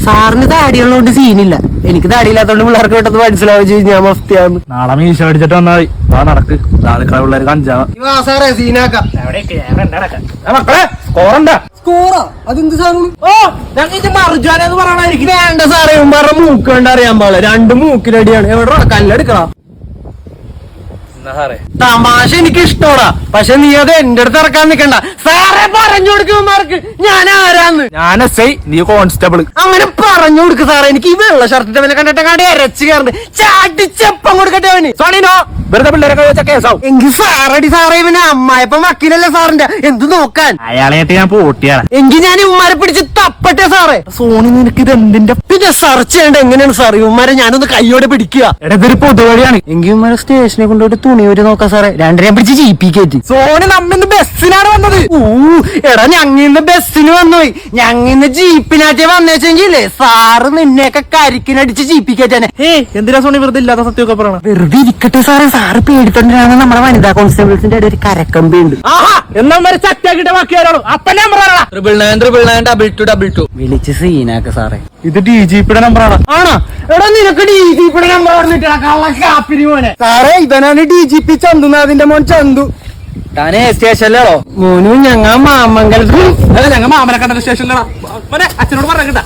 സാറിന് താടിയുള്ളതുകൊണ്ട് സീനില്ല. എനിക്ക് താടിയില്ലാത്തോണ്ട് പിള്ളേർക്ക് പെട്ടെന്ന് മനസ്സിലാവുകയും ചെയ്യും ഞാൻ മഫ്തിയാന്ന്. നാളെ മീശ അടിച്ചിട്ട് വന്നാൽ നടക്ക്. നാളെ പിള്ളേർ കഞ്ചാവാ സാറേ സീനാക്കാം. മക്കളെ സ്കോറുണ്ടാ? സ്കോറാ? അതെന്ത് സാധനം? ഓ ഞങ്ങൾക്ക് മറുജാനെന്ന് പറയണ എനിക്ക് വേണ്ട സാറേ, ഉമ്മാരുടെ മൂക്ക് കണ്ട് അറിയാൻ പാടില്ല. 2 മൂക്കിലടിയാണ്. എവിടെ കല്ലെടുക്കണം? തമാശ എനിക്ക് ഇഷ്ടോടാ, പക്ഷെ നീ അത് എന്റെ അടുത്ത് ഇറക്കാൻ നിക്കണ്ട. സാറേ പറഞ്ഞു കൊടുക്കുമാർക്ക് ഞാൻ ആരാന്ന്. ഞാൻ SI, നീ കോൺസ്റ്റബിൾ. അങ്ങനെ പറഞ്ഞു കൊടുക്ക് സാറേ. എനിക്ക് ഈ വെള്ള ഷർട്ടിന്റെ വില കണ്ടിട്ട് ഇരച്ച് കയറുന്നു. ചാട്ടിച്ചപ്പം കൊടുക്കട്ടെ അവന്. സോണിനോ വെറുതെ പിള്ളേരൊക്കെ വെച്ച കേസാവും. എങ്കിൽ സാറടി സാറേ, ഇവന് അമ്മായപ്പം വക്കീലല്ലേ സാറിന്റെ, എന്ത് നോക്കാൻ? അയാളെയായിട്ട് ഞാൻ പോട്ടിയാണ്. എങ്കിൽ ഞാൻ ഇവന്മാരെ പിടിച്ച് തപ്പട്ടെ സാറേ. സോണി നിനക്ക് ഇത് എന്തിന്റെ പിന്നെ സെർച്ച് ചെയ്യേണ്ട എങ്ങനെയാണ് സാർ? ഇവന്മാരെ ഞാനൊന്ന് കൈയോടെ പിടിക്കുക. ഇതൊരു പൊതുവഴിയാണ്. എങ്കിൽ ഇവന്മാരെ സ്റ്റേഷനെ കൊണ്ടുപോയിട്ട് തുണിയൂര് നോക്കാം സാറേ. 2 പിടിച്ച് ജീപ്പി കയറ്റി. സോണി നമ്മിന്ന് ബസ്സിനാണ് വന്നത്. എടാ ഞങ്ങിന്ന് ബസ്സിന് വന്നുപോയി, ഞങ്ങിന്ന് ജീപ്പിനാറ്റേ വന്നേച്ചെങ്കിലേ സാറ് നിന്നെയൊക്കെ കരിക്കിനടിച്ച് ജീപ്പി കയറ്റാനെ. എന്തിനാ സോണി വെറുതെ ഇല്ലാത്ത സത്യമൊക്കെ പറയണം? വെറുതെ ഇരിക്കട്ടെ സാറേ, സാറ് പേടിത്തൊണ്ടിരാണ്. നമ്മുടെ വനിതാ കോൺസ്റ്റബിൾസിന്റെ ഒരു കരക്കമ്പി ഉണ്ട്. എന്നാ ചറ്റാക്കിട്ട് ബാക്കിയാലോ അപ്പനെ നമ്പറാണ് 9999222. വിളിച്ച് സീനാക്ക സാറേ. ഇത് DGPയുടെ നമ്പറാണ്. ആണോ? എടാ നിനക്ക് DGPയുടെ നമ്പർ പറഞ്ഞിട്ടാ കള്ള കാപ്പിരി മോനെ. സാറേ ഇവനാണ് DGP ചന്തുനാഥിന്റെ മോൻ ചന്തു. താനേ സ്റ്റേഷനിലാണോ? മോനു ഞങ്ങ മാമംഗലത്തിൽ. ഞങ്ങൾ മാമനക്കണ്ട സ്റ്റേഷനിലാണോ? അച്ഛനോട് പറഞ്ഞ